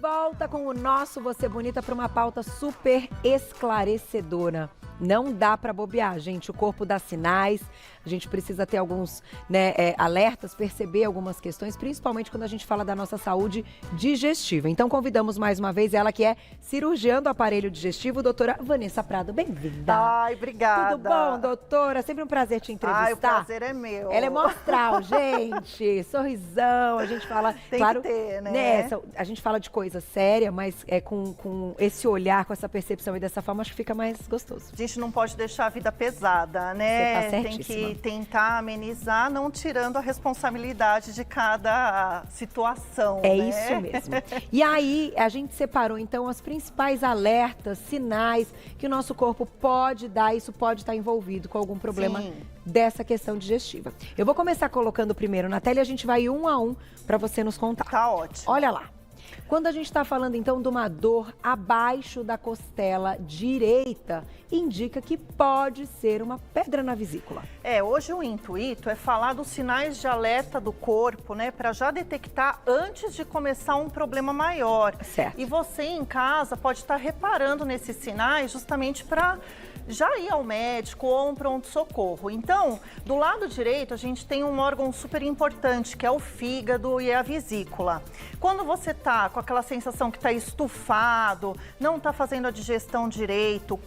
volta com o nosso Você Bonita para uma pauta super esclarecedora. Não dá para bobear, gente. O corpo dá sinais, a gente precisa ter alguns alertas, perceber algumas questões, principalmente quando a gente fala da nossa saúde digestiva. Então, convidamos mais uma vez ela que é cirurgiã do aparelho digestivo, doutora Vanessa Prado. Bem-vinda. Ai, obrigada. Tudo bom, doutora? Sempre um prazer te entrevistar. Ai, o prazer é meu. Ela é mostral, gente. Sorrisão, a gente fala... Tem claro, que ter, né? A gente fala de coisa séria, mas com esse olhar, com essa percepção e dessa forma, acho que fica mais gostoso. A gente não pode deixar a vida pesada, né? Você tá Tem certíssima. que tentar amenizar, não tirando a responsabilidade de cada situação, É né? isso mesmo. E aí, a gente separou, então, os principais alertas, sinais que o nosso corpo pode dar, isso pode estar envolvido com algum problema Sim. dessa questão digestiva. Eu vou começar colocando primeiro na tela e a gente vai um a um para você nos contar. Tá ótimo. Olha lá. Quando a gente está falando, então, de uma dor abaixo da costela direita, indica que pode ser uma pedra na vesícula. Hoje o intuito é falar dos sinais de alerta do corpo, né? Para já detectar antes de começar um problema maior. Certo. E você em casa pode estar reparando nesses sinais justamente para já ir ao médico ou a um pronto-socorro. Então, do lado direito, a gente tem um órgão super importante, que é o fígado e a vesícula. Quando você tá com aquela sensação que tá estufado, não tá fazendo a digestão direito,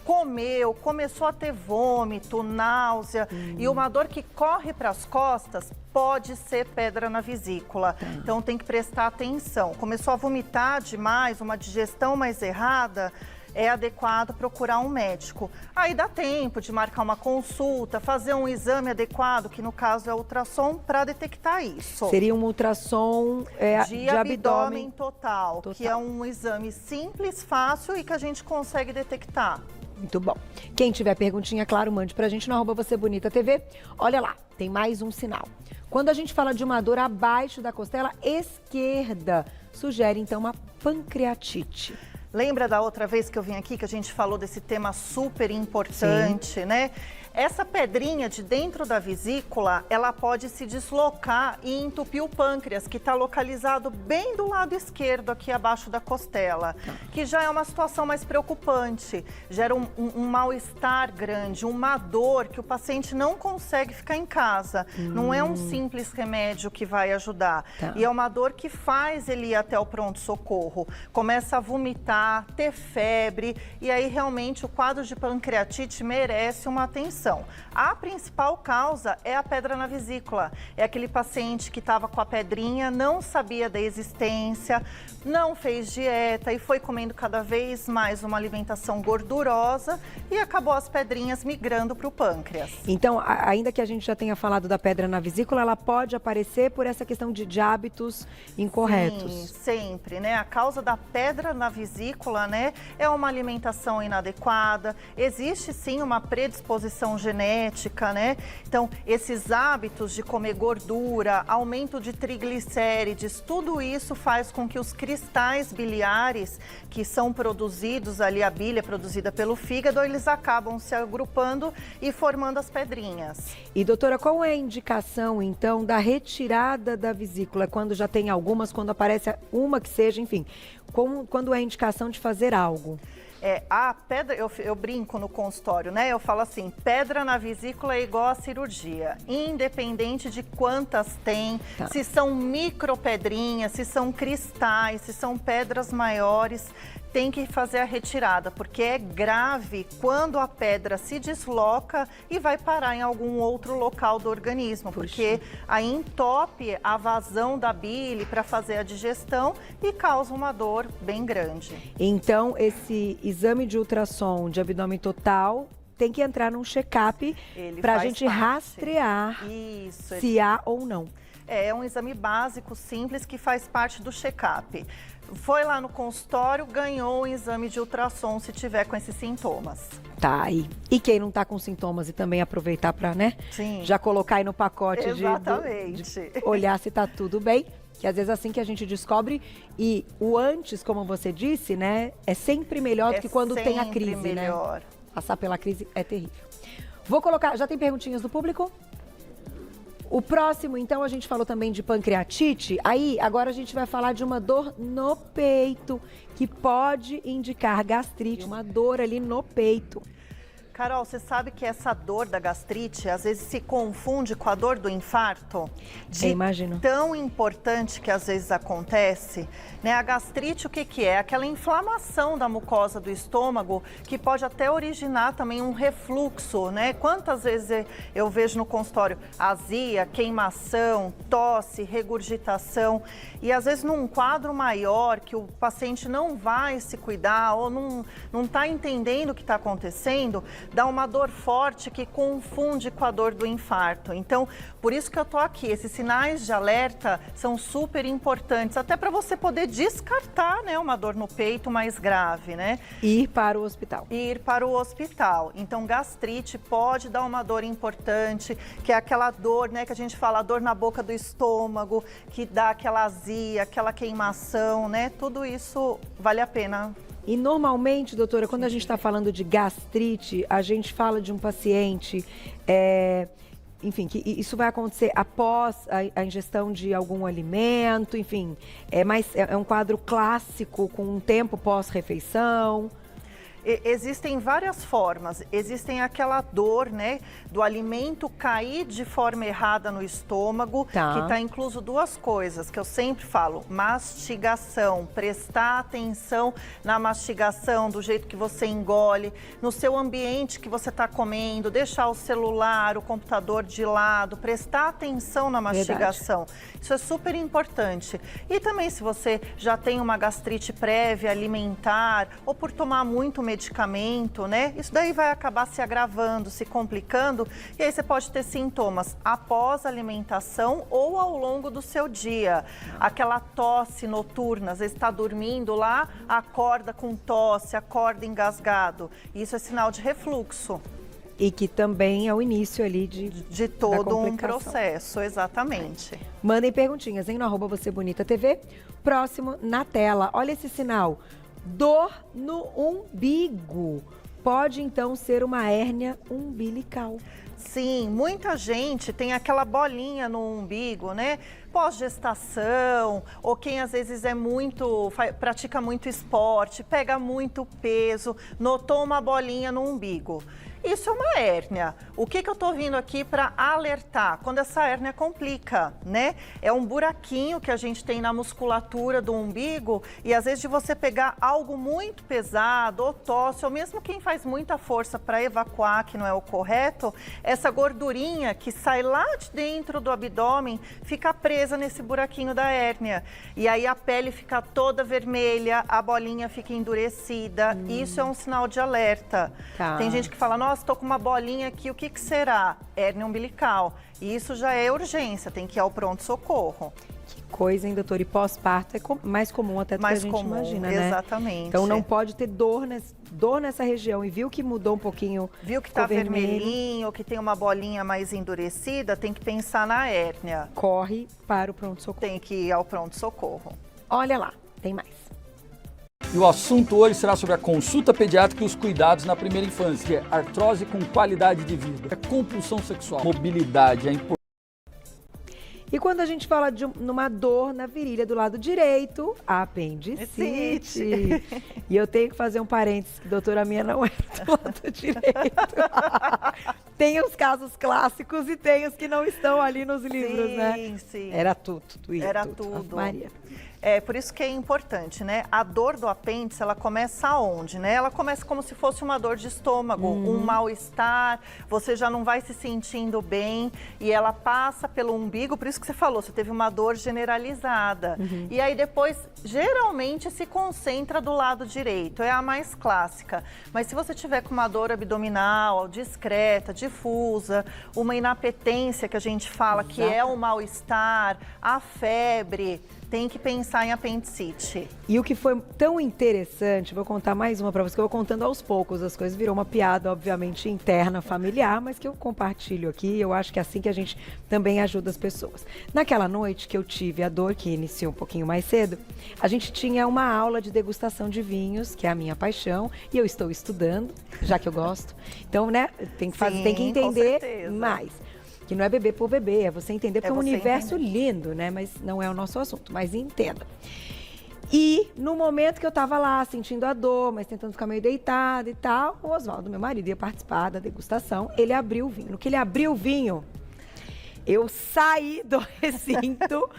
começou a ter vômito, náusea e uma dor que corre para as costas, pode ser pedra na vesícula. Então, tem que prestar atenção. Começou a vomitar demais, uma digestão mais errada, é adequado procurar um médico. Aí dá tempo de marcar uma consulta, fazer um exame adequado, que no caso é ultrassom, para detectar isso. Seria um ultrassom de abdômen total, que é um exame simples, fácil e que a gente consegue detectar. Muito bom. Quem tiver perguntinha, claro, mande pra gente no @VocêBonitaTV. Olha lá, tem mais um sinal. Quando a gente fala de uma dor abaixo da costela esquerda, sugere então uma pancreatite. Lembra da outra vez que eu vim aqui que a gente falou desse tema super importante, né? Essa pedrinha de dentro da vesícula, ela pode se deslocar e entupir o pâncreas, que está localizado bem do lado esquerdo, aqui abaixo da costela, que já é uma situação mais preocupante, gera um mal-estar grande, uma dor que o paciente não consegue ficar em casa. Não é um simples remédio que vai ajudar. E é uma dor que faz ele ir até o pronto-socorro. Começa a vomitar, ter febre, e aí realmente o quadro de pancreatite merece uma atenção. A principal causa é a pedra na vesícula. É aquele paciente que estava com a pedrinha, não sabia da existência, não fez dieta e foi comendo cada vez mais uma alimentação gordurosa e acabou as pedrinhas migrando para o pâncreas. Então, ainda que a gente já tenha falado da pedra na vesícula, ela pode aparecer por essa questão de hábitos incorretos. Sim, sempre, né? A causa da pedra na vesícula, né, é uma alimentação inadequada. Existe sim uma predisposição genética, né? Então, esses hábitos de comer gordura, aumento de triglicérides, tudo isso faz com que os cristais biliares que são produzidos ali, a bile é produzida pelo fígado, eles acabam se agrupando e formando as pedrinhas. E doutora, qual é a indicação então da retirada da vesícula? Quando já tem algumas, quando aparece uma que seja, enfim, quando é a indicação de fazer algo? A pedra, eu brinco no consultório, né? Eu falo assim, pedra na vesícula é igual a cirurgia, independente de quantas tem, se são micropedrinhas, se são cristais, se são pedras maiores, tem que fazer a retirada, porque é grave quando a pedra se desloca e vai parar em algum outro local do organismo, porque aí entope a vazão da bile para fazer a digestão e causa uma dor bem grande. Então, esse exame de ultrassom de abdômen total tem que entrar num check-up para a gente rastrear se há ou não. É um exame básico, simples, que faz parte do check-up. Foi lá no consultório, ganhou um exame de ultrassom se tiver com esses sintomas. Tá, e quem não tá com sintomas e também aproveitar para, né? Sim. Já colocar aí no pacote de olhar se tá tudo bem. Que às vezes é assim que a gente descobre, e o antes, como você disse, né, é sempre melhor do que quando tem a crise, melhor. né? Passar pela crise é terrível. Vou colocar, já tem perguntinhas do público? O próximo, então, a gente falou também de pancreatite. Aí, agora a gente vai falar de uma dor no peito, que pode indicar gastrite, uma dor ali no peito. Carol, você sabe que essa dor da gastrite às vezes se confunde com a dor do infarto? Eu imagino. Tão importante que às vezes acontece, né? A gastrite, o que que é? Aquela inflamação da mucosa do estômago que pode até originar também um refluxo, né? Quantas vezes eu vejo no consultório azia, queimação, tosse, regurgitação e às vezes num quadro maior que o paciente não vai se cuidar ou não está entendendo o que está acontecendo, dá uma dor forte que confunde com a dor do infarto. Então, por isso que eu tô aqui. Esses sinais de alerta são super importantes, até para você poder descartar, né, uma dor no peito mais grave, né? Ir para o hospital. Ir para o hospital. Então, gastrite pode dar uma dor importante, que é aquela dor, né, que a gente fala, a dor na boca do estômago, que dá aquela azia, aquela queimação, né? Tudo isso vale a pena. E normalmente, doutora, quando a gente está falando de gastrite, a gente fala de um paciente, enfim, que isso vai acontecer após a ingestão de algum alimento, enfim, é um quadro clássico com um tempo pós-refeição. Existem várias formas. Existem aquela dor, né, do alimento cair de forma errada no estômago, que está incluso duas coisas que eu sempre falo: mastigação, prestar atenção na mastigação, do jeito que você engole, no seu ambiente que você está comendo, deixar o celular, o computador de lado, prestar atenção na mastigação. Verdade. Isso é super importante. E também se você já tem uma gastrite prévia alimentar ou por tomar muito medicamento, né? Isso daí vai acabar se agravando, se complicando, e aí você pode ter sintomas após a alimentação ou ao longo do seu dia. Aquela tosse noturna, às vezes está dormindo lá, acorda com tosse, acorda engasgado. Isso é sinal de refluxo. E que também é o início ali de todo um processo, exatamente. Mandem perguntinhas, hein, no @VocêBonitaTV. Próximo, na tela. Olha esse sinal. Dor no umbigo. Pode, então, ser uma hérnia umbilical. Sim, muita gente tem aquela bolinha no umbigo, né? Pós-gestação, ou quem às vezes pratica muito esporte, pega muito peso, notou uma bolinha no umbigo. Isso é uma hérnia. O que eu tô vindo aqui para alertar? Quando essa hérnia complica, né? É um buraquinho que a gente tem na musculatura do umbigo e às vezes de você pegar algo muito pesado, ou tosse, ou mesmo quem faz muita força para evacuar, que não é o correto, essa gordurinha que sai lá de dentro do abdômen fica presa nesse buraquinho da hérnia. E aí a pele fica toda vermelha, a bolinha fica endurecida. Isso é um sinal de alerta. Tem gente que fala, nossa, estou com uma bolinha aqui, o que será? Hérnia umbilical. E isso já é urgência, tem que ir ao pronto-socorro. Que coisa, hein, doutor? E pós-parto é mais comum até do que a gente imagina, né? Exatamente. Então não pode ter dor nessa região. E viu que mudou um pouquinho? Viu que está vermelhinho, que tem uma bolinha mais endurecida, tem que pensar na hérnia. Corre para o pronto-socorro. Tem que ir ao pronto-socorro. Olha lá, tem mais. E o assunto hoje será sobre a consulta pediátrica e os cuidados na primeira infância, que é artrose com qualidade de vida, compulsão sexual, mobilidade, é importante. E quando a gente fala de uma dor na virilha do lado direito, apendicite. E eu tenho que fazer um parênteses, que a doutora minha não é do lado direito. Tem os casos clássicos e tem os que não estão ali nos livros, né? Sim, sim. Era tudo. Era tudo. Maria. É, por isso que é importante, né? A dor do apêndice, ela começa aonde, né? Ela começa como se fosse uma dor de estômago, um mal-estar, você já não vai se sentindo bem e ela passa pelo umbigo, por isso que você falou, você teve uma dor generalizada. E aí depois, geralmente, se concentra do lado direito, é a mais clássica. Mas se você tiver com uma dor abdominal, discreta, difusa, uma inapetência que a gente fala, que é o mal-estar, a febre, tem que pensar em apendicite. E o que foi tão interessante, vou contar mais uma para você, que eu vou contando aos poucos, as coisas virou uma piada, obviamente, interna, familiar, mas que eu compartilho aqui, eu acho que é assim que a gente também ajuda as pessoas. Naquela noite que eu tive a dor, que iniciou um pouquinho mais cedo, a gente tinha uma aula de degustação de vinhos, que é a minha paixão, e eu estou estudando, já que eu gosto. Então, né, tem que entender mais. Que não é bebê por bebê, é você entender, porque é um você universo entender. lindo, né? Mas não é o nosso assunto, mas entenda. E no momento que eu tava lá, sentindo a dor, mas tentando ficar meio deitada e tal, o Oswaldo, meu marido, ia participar da degustação, ele abriu o vinho. No que ele abriu o vinho, eu saí do recinto,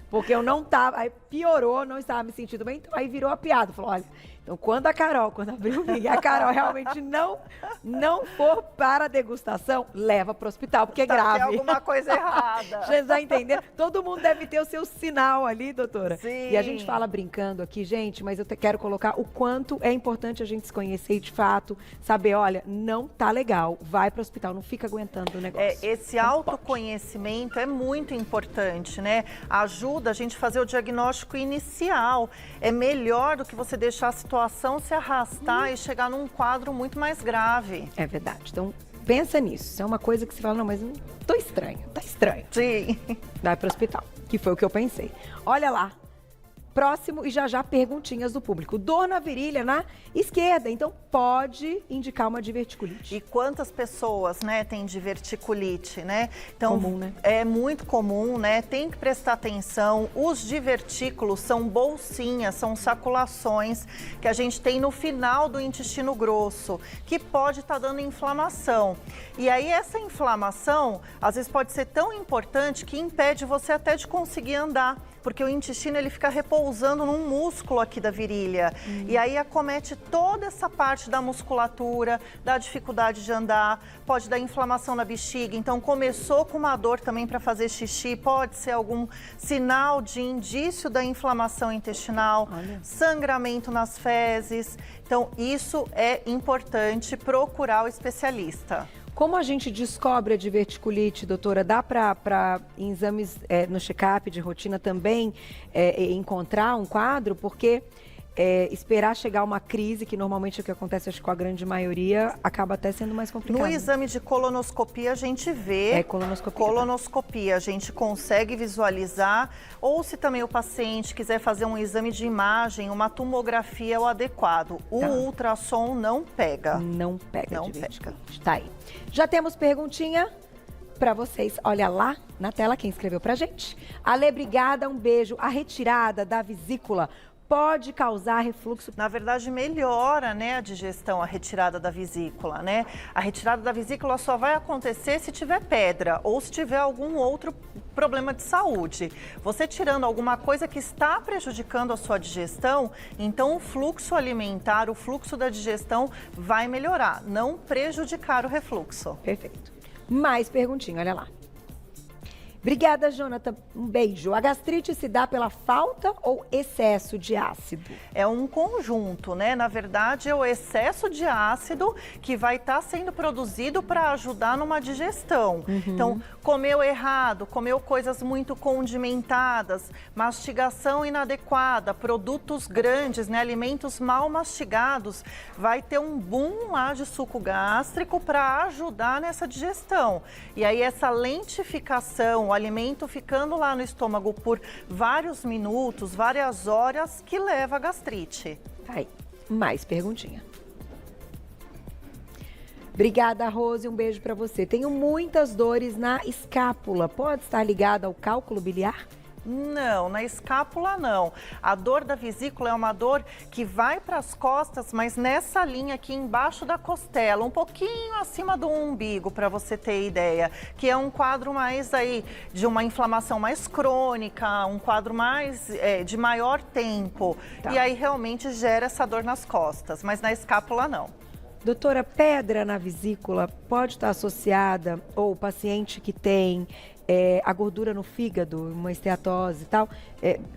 porque eu não tava, aí piorou, não estava me sentindo bem, então aí virou a piada, falou, olha, então quando abriu o vinho, e a Carol realmente não for para a degustação, leva para o hospital, porque é grave. Tem alguma coisa errada. Você tá entendendo? Todo mundo deve ter o seu sinal ali, doutora. Sim. E a gente fala brincando aqui, gente, mas eu quero colocar o quanto é importante a gente se conhecer e, de fato, saber, olha, não tá legal, vai para o hospital, não fica aguentando o negócio. Esse Não autoconhecimento é muito importante, né? Ajuda a gente a fazer o diagnóstico inicial. É melhor do que você deixar a situação se arrastar e chegar num quadro muito mais grave. É verdade. Então, pensa nisso. Isso é uma coisa que você fala, não, mas não tô estranho, tá estranho. Sim. Vai pro hospital, que foi o que eu pensei. Olha lá, próximo e já perguntinhas do público. Dor na virilha na esquerda, então pode indicar uma diverticulite. E quantas pessoas, né, têm diverticulite, né? Então, Comum, né? É muito comum, né? Tem que prestar atenção. Os divertículos são bolsinhas, são saculações que a gente tem no final do intestino grosso, que pode estar dando inflamação. E aí essa inflamação, às vezes pode ser tão importante que impede você até de conseguir andar, porque o intestino ele fica repousando num músculo aqui da virilha. E aí acomete toda essa parte da musculatura, da dificuldade de andar, pode dar inflamação na bexiga. Então começou com uma dor também para fazer xixi, pode ser algum sinal de indício da inflamação intestinal, Olha. sangramento nas fezes. Então isso é importante procurar o especialista. Como a gente descobre a diverticulite, doutora? Dá para em exames no check-up de rotina também encontrar um quadro? Porque esperar chegar uma crise, que normalmente é o que acontece acho que com a grande maioria, acaba até sendo mais complicado. No exame de colonoscopia a gente vê. Colonoscopia, a gente consegue visualizar. Ou se também o paciente quiser fazer um exame de imagem, uma tomografia é o adequado. O ultrassom não pega. Não pega Não diverticulite. Tá aí. Já temos perguntinha para vocês. Olha lá na tela quem escreveu pra gente. Ale, obrigada, um beijo. A retirada da vesícula pode causar refluxo? Na verdade, melhora, né, a digestão, a retirada da vesícula, né? A retirada da vesícula só vai acontecer se tiver pedra ou se tiver algum outro problema de saúde. Você tirando alguma coisa que está prejudicando a sua digestão, então o fluxo alimentar, o fluxo da digestão vai melhorar, não prejudicar o refluxo. Perfeito. Mais perguntinha, olha lá. Obrigada, Jonathan. Um beijo. A gastrite se dá pela falta ou excesso de ácido? É um conjunto, né? Na verdade, é o excesso de ácido que vai estar sendo produzido para ajudar numa digestão. Então, comeu errado, comeu coisas muito condimentadas, mastigação inadequada, produtos grandes, né? Alimentos mal mastigados, vai ter um boom lá de suco gástrico para ajudar nessa digestão. E aí, essa lentificação, o alimento ficando lá no estômago por vários minutos, várias horas, que leva a gastrite. Tá aí, mais perguntinha. Obrigada, Rose, um beijo pra você. Tenho muitas dores na escápula. Pode estar ligada ao cálculo biliar? Não, na escápula não. A dor da vesícula é uma dor que vai para as costas, mas nessa linha aqui embaixo da costela, um pouquinho acima do umbigo, para você ter ideia, que é um quadro mais aí de uma inflamação mais crônica, um quadro mais de maior tempo. Tá. E aí realmente gera essa dor nas costas, mas na escápula não. Doutora, pedra na vesícula pode estar associada, ou o paciente que tem a gordura no fígado, uma esteatose e tal,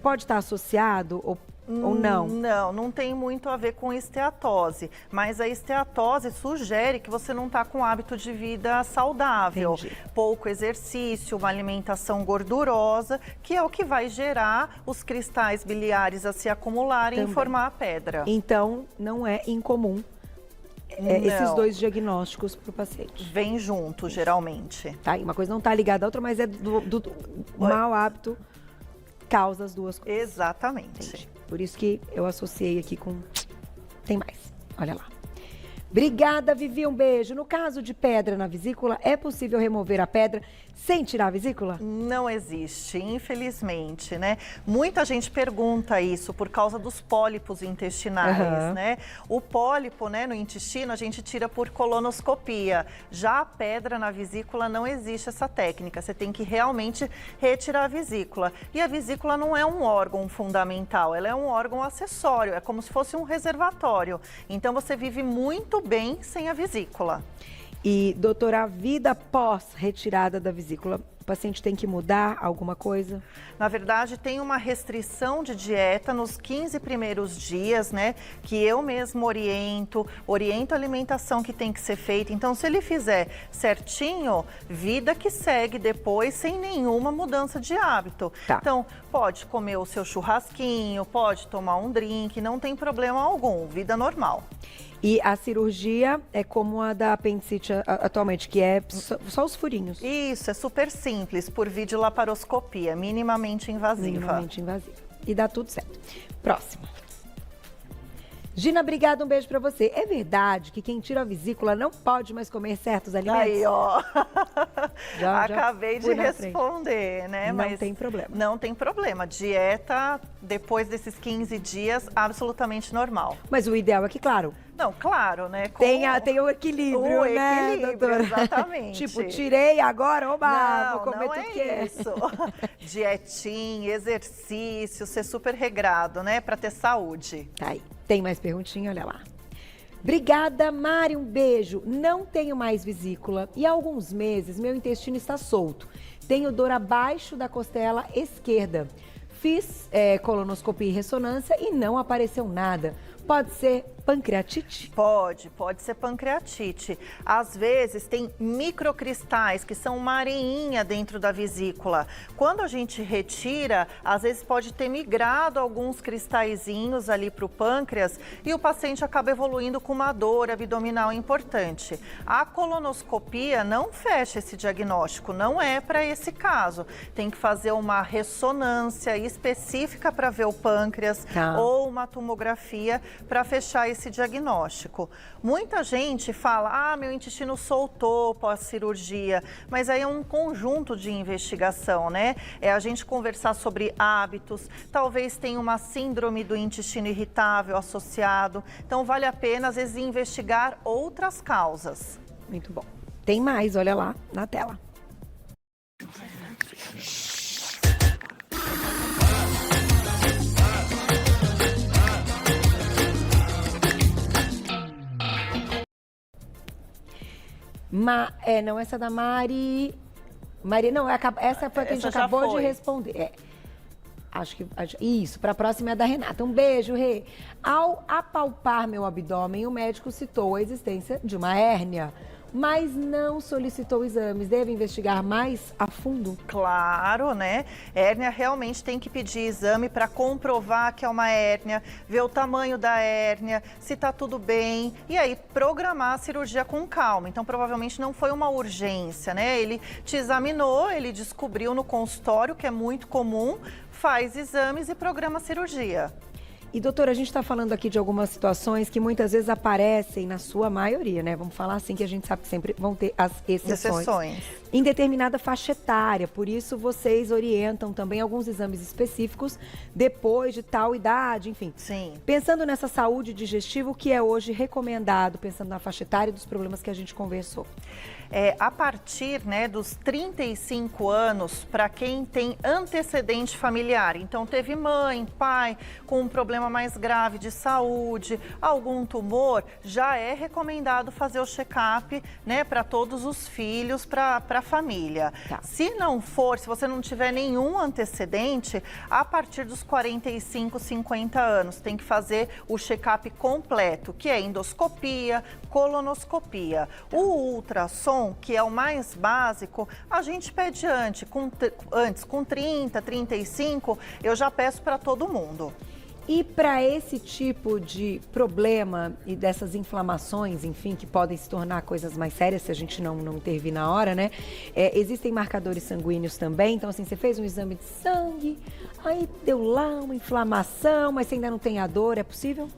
pode estar associado ou não? Não, não tem muito a ver com esteatose, mas a esteatose sugere que você não está com hábito de vida saudável. Entendi. Pouco exercício, uma alimentação gordurosa, que é o que vai gerar os cristais biliares a se acumularem Também. e formar a pedra. Então, não é incomum esses dois diagnósticos para o paciente. Vem junto, geralmente. Tá? E uma coisa não está ligada à outra, mas é do mau hábito causa as duas coisas. Exatamente. Entendi. Por isso que eu associei aqui com... Tem mais. Olha lá. Obrigada, Vivi, um beijo. No caso de pedra na vesícula, é possível remover a pedra sem tirar a vesícula? Não existe, infelizmente, né? Muita gente pergunta isso por causa dos pólipos intestinais, né? O pólipo, né, no intestino, a gente tira por colonoscopia. Já a pedra na vesícula, não existe essa técnica. Você tem que realmente retirar a vesícula. E a vesícula não é um órgão fundamental, ela é um órgão acessório, é como se fosse um reservatório. Então, você vive muito bem sem a vesícula. E, doutora, a vida pós retirada da vesícula, o paciente tem que mudar alguma coisa? Na verdade, tem uma restrição de dieta nos 15 primeiros dias, né? Que eu mesmo oriento a alimentação que tem que ser feita. Então, se ele fizer certinho, vida que segue depois sem nenhuma mudança de hábito. Tá. Então, pode comer o seu churrasquinho, pode tomar um drink, não tem problema algum, vida normal. E a cirurgia é como a da apendicite atualmente, que é só os furinhos. Isso, é super simples, por videolaparoscopia, minimamente invasiva. Minimamente invasiva. E dá tudo certo. Próximo. Gina, obrigada, um beijo pra você. É verdade que quem tira a vesícula não pode mais comer certos alimentos? Aí, ó. Já Acabei de responder, né? Não tem problema. Não tem problema. Dieta, depois desses 15 dias, absolutamente normal. Mas o ideal é que, claro, não, claro, né? tem o equilíbrio, né, doutora? Exatamente. Tipo, tirei agora, oba, não, vou comer não tudo é que é. isso. Dietinha, exercício, ser super regrado, né? Pra ter saúde. Tá aí. Tem mais perguntinha? Olha lá. Obrigada, Mari, um beijo. Não tenho mais vesícula e há alguns meses meu intestino está solto. Tenho dor abaixo da costela esquerda. Fiz colonoscopia e ressonância e não apareceu nada. Pode ser pancreatite? Pode ser pancreatite. Às vezes tem microcristais, que são uma areinha dentro da vesícula. Quando a gente retira, às vezes pode ter migrado alguns cristalzinhos ali para o pâncreas e o paciente acaba evoluindo com uma dor abdominal importante. A colonoscopia não fecha esse diagnóstico, não é para esse caso. Tem que fazer uma ressonância específica para ver o pâncreas ou uma tomografia para fechar esse diagnóstico. Muita gente fala, meu intestino soltou pós-cirurgia, mas aí é um conjunto de investigação, né? É a gente conversar sobre hábitos, talvez tenha uma síndrome do intestino irritável associado, então vale a pena, às vezes, investigar outras causas. Muito bom. Tem mais, olha lá na tela. Não, essa da Mari... não, essa foi a que a gente acabou de responder. Isso, para a próxima é da Renata. Um beijo, Rê. Ao apalpar meu abdômen, o médico citou a existência de uma hérnia, mas não solicitou exames. Deve investigar mais a fundo? Claro, né? Hérnia realmente tem que pedir exame para comprovar que é uma hérnia, ver o tamanho da hérnia, se tá tudo bem e aí programar a cirurgia com calma. Então, provavelmente não foi uma urgência, né? Ele te examinou, ele descobriu no consultório, que é muito comum, faz exames e programa a cirurgia. E, doutora, a gente está falando aqui de algumas situações que muitas vezes aparecem, na sua maioria, né? Vamos falar assim, que a gente sabe que sempre vão ter as exceções. Em determinada faixa etária, por isso vocês orientam também alguns exames específicos depois de tal idade, enfim. Sim. Pensando nessa saúde digestiva, o que é hoje recomendado, pensando na faixa etária e dos problemas que a gente conversou? A partir, né, dos 35 anos, para quem tem antecedente familiar. Então, teve mãe, pai com um problema mais grave de saúde, algum tumor, já é recomendado fazer o check-up, né, para todos os filhos, para a família. Tá. Se não for, se você não tiver nenhum antecedente, a partir dos 45, 50 anos, tem que fazer o check-up completo, que é endoscopia, colonoscopia. O ultrassom, que é o mais básico, a gente pede antes, com 30, 35, eu já peço para todo mundo. E para esse tipo de problema e dessas inflamações, enfim, que podem se tornar coisas mais sérias se a gente não intervir na hora, né? Existem marcadores sanguíneos também. Então, assim, você fez um exame de sangue, sangue, aí deu lá uma inflamação, mas você ainda não tem a dor, é possível?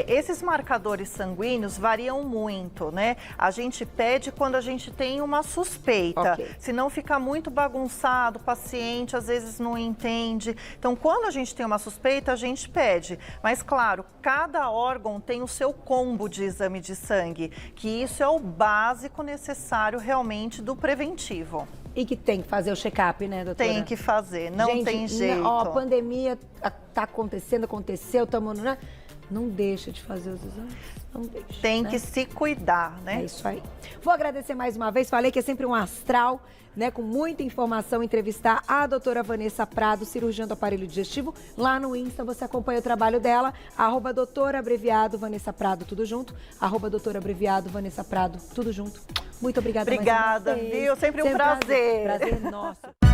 Esses marcadores sanguíneos variam muito, né? A gente pede quando a gente tem uma suspeita. Ok. Se não fica muito bagunçado, o paciente às vezes não entende. Então, quando a gente tem uma suspeita, a gente pede. Mas, claro, cada órgão tem o seu combo de exame de sangue, que isso é o básico necessário realmente do preventivo. E que tem que fazer o check-up, né, doutora? Tem que fazer, não Gente, tem jeito. Ó, a pandemia tá acontecendo, aconteceu, estamos... Né? Não deixa de fazer os exames, não deixa. Tem né? que se cuidar, né? É isso aí. Vou agradecer mais uma vez, falei que é sempre um astral, né, com muita informação, entrevistar a doutora Vanessa Prado, cirurgiã do aparelho digestivo. Lá no Insta você acompanha o trabalho dela, @doutora abreviado Vanessa Prado, tudo junto, @doutora abreviado Vanessa Prado, tudo junto. Muito obrigada mais uma Obrigada, vez. viu? Sempre um prazer. Prazer nosso.